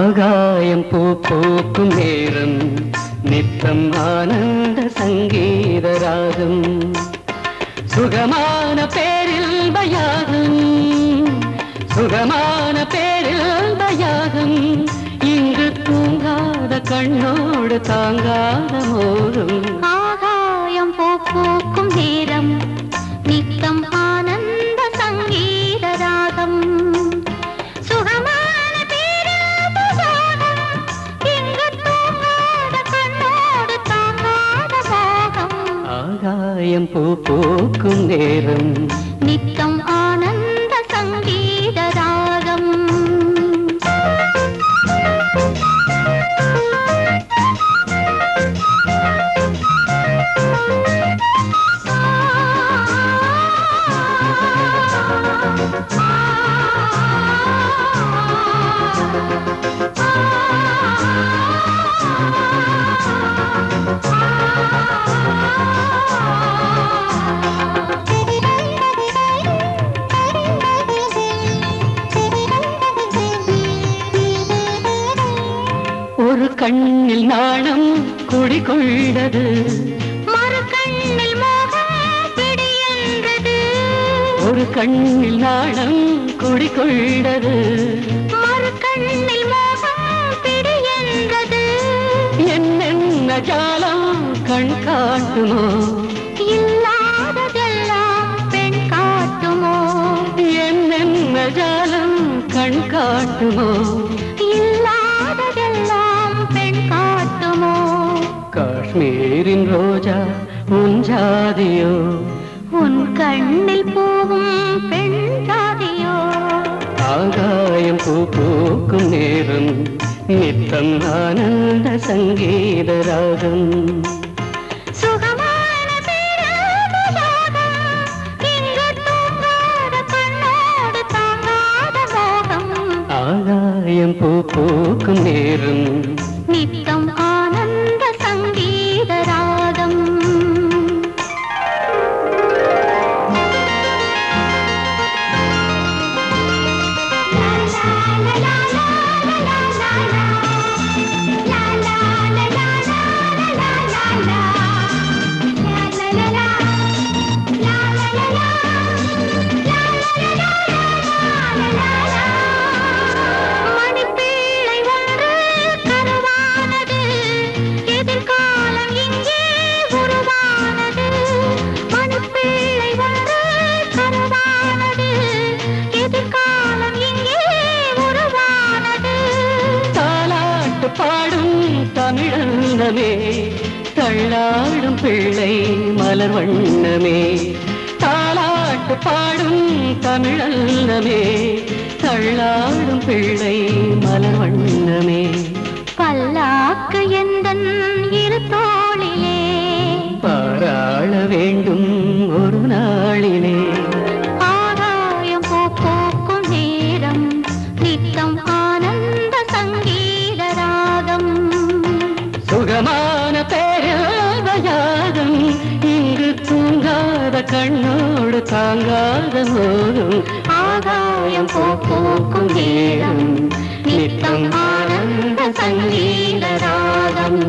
ஆகாயம் பூ பூக்கும் நேரம் நித்தம் ஆனந்த சங்கீத ராகம் சுகமான பேரில் பயாகம் சுகமான பேரில் பயாகம் இங்கு தூங்காத கண்ணோடு தாங்காத மோகம் ஆகாயம் பூ பூக்கும் நேரம் நித்தம் ஆனந்த சங்கீத ராகம் சுகமான பேரில் பயாகம் இங்கு தூங்காத கண்ணோடு தாங்காத மோகம் ஆகாயம் பூ பூக்கும் நேரம் நித்தம் ஆனந்த சங்கீத ராகம் ஒரு கண்ணில் நாணம் குடிகொண்டது மறு கண்ணில் மோகம் பிடியென்றது ஒரு கண்ணில் நாணம் குடிகொண்டது மறு கண்ணில் மோகம் பிடியென்றது என்னென்ன ஜாலம் கண் காட்டுமோ இல்லாததெல்லாம் பெண் காட்டுமோ என்னென்ன ஜாலம் கண் காட்டுமோ இல்லாததெல்லாம் பெண் காட்டுமோ காஷ்மீரின் ரோஜா உன் ஜாதியோ உன் கண்ணில் பூவும் பெண் ஜாதியோ ஆகாயம் பூ பூக்கும் நேரம் நித்தம் ஆனந்த சங்கீத ராகம் சுகமான பேரில் பயாகம் இங்கு தூங்காத கண்ணோடு தாங்காத மோகம் ஆகாயம் பூ பூக்கும் நேரம் நித்தம் ஆனந்த சங்கீத ராகம் மணிப்பிள்ளை ஒன்று கருவானது எதிர்காலம் இங்கே உருவானது மணிப்பிள்ளை ஒன்று கருவானது எதிர்காலம் இங்கே உருவானது தாலாட்டு பாடும் தமிழன்னமே தள்ளாடும் பிள்ளை மலர் வண்ணமே தாலாட்டு பாடும் தமிழன்னமே தள்ளாடும் பிள்ளை மலர் வண்ணமே பல்லாக்கு எந்தன் இரு தோளிலே பாராள வேண்டும் ஒரு நாளிலே ஆகாயம் பூ பூக்கும் நேரம் நித்தம் ஆனந்த சங்கீத ராகம் சுகமான பேரயாகம் இங்கு தூங்காத கண்ணோடு தாங்காத மோகம் ஆகாயம் பூ பூக்கும் நேரம் நித்தம் ஆனந்த சங்கீத ராகம்